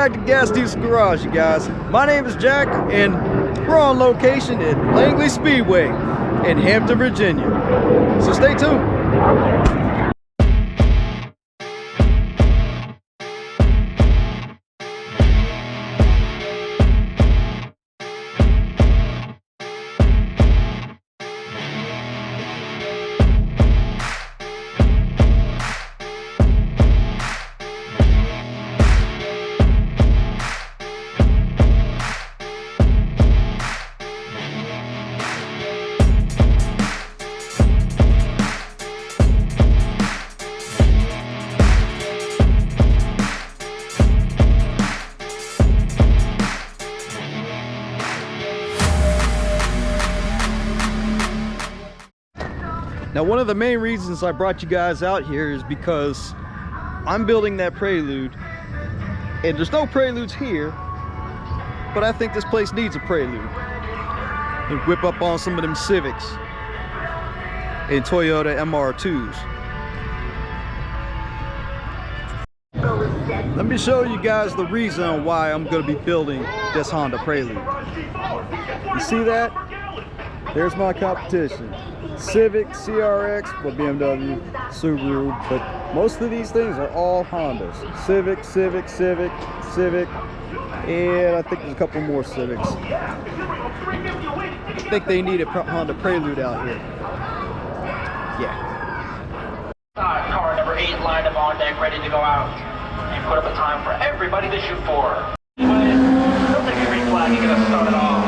back to GasDiesel Garage, you guys. My name is Jack, and we're on location at Langley Speedway in Hampton, Virginia. So stay tuned. Now, one of the main reasons I brought you guys out here is because I'm building that Prelude, and there's no Preludes here, but I think this place needs a Prelude. And whip up on some of them Civics and Toyota MR2s. Let me show you guys the reason why I'm going to be building this Honda Prelude. You see that? There's my competition. Civic, CRX, or BMW, Subaru, but most of these things are all Hondas. Civic, and I think there's a couple more Civics. I think they need a Honda Prelude out here. Yeah. Car number 8 lined up on deck, ready to go out. And put up a time for everybody to shoot for. Anyway, don't take a green flag, you're gonna start it off.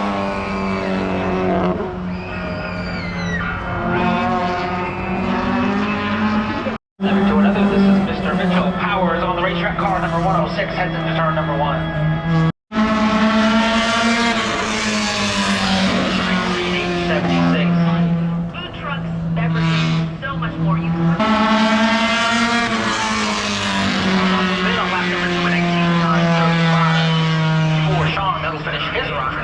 Never to another, this is Mr. Mitchell Powers on the racetrack, car number 106, heads into turn number 1. 76. Food trucks, beverages, so much more you can. On lap number 2 at 18.935. For Sean, that'll finish his run.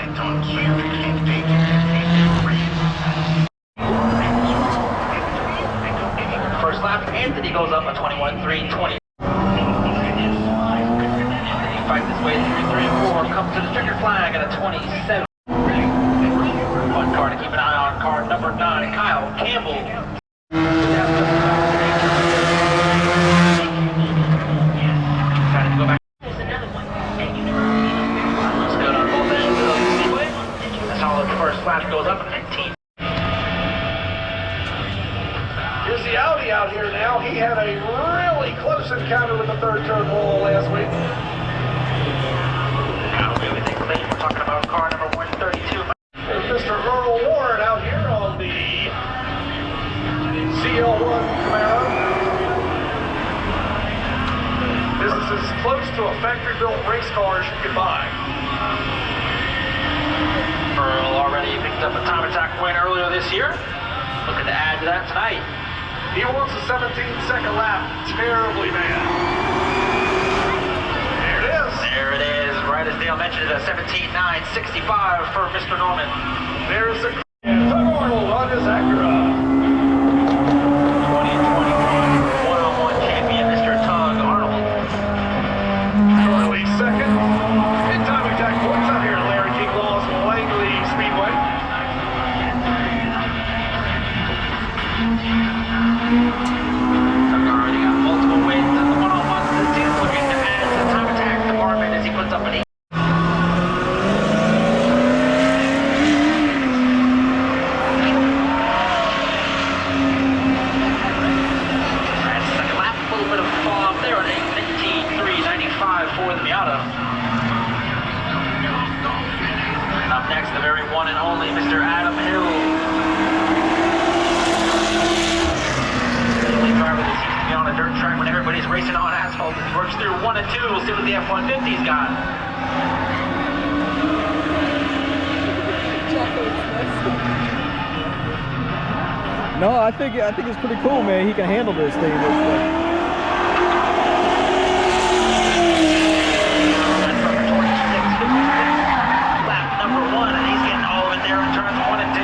First lap, Anthony goes up a 21.320. Anthony fights his way through 3 and 4, comes to the checkered flag at a 27. One car to keep an eye on, car number 9, Kyle Campbell. Trying to go back. There's another one. Looks good on both ends of the speedway. A solid first lap goes up at 19. Here's the Audi out here now. He had a really close encounter with the third turn wall last week. Now we think clean. We're talking about car number 132. There's Mr. Earl Warren out here on the CL1 Camaro. This is as close to a factory-built race car as you can buy. Earl already picked up a time attack win earlier this year. Looking to add to that tonight. He wants a 17-second lap terribly bad. There it is. There it is. Right as Dale mentioned, a 17.965 for Mr. Norman. There's the Tug Arnold on his Acura. 2021 one-on-one champion, Mr. Tug Arnold. Currently second. In time attack points out here at Larry King Law's Langley Speedway. Tug already got multiple wins in the one-on-ones this season, looking to add to the time attack department as he puts up an 8. Second lap, a little bit of fall off there on 8:15.395 for the Miata. Up next, the very one and only Mr. Adam Hill. The only driver that seems to be on a dirt track when everybody's racing on asphalt. As he works through 1 and 2, we'll see what the F-150's got. No, I think it's pretty cool, man. He can handle this thing. That's number 26, lap number 1, and he's getting all of it there in turns 1 and 2.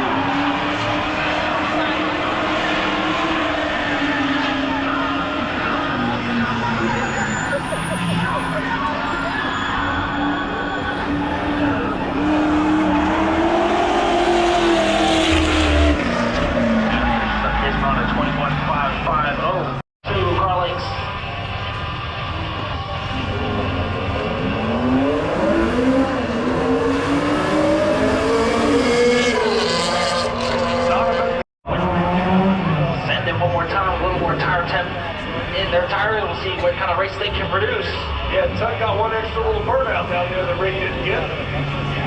their tires. We'll see what kind of race they can produce. Yeah, Tug got one extra little burnout down there that Ray didn't get.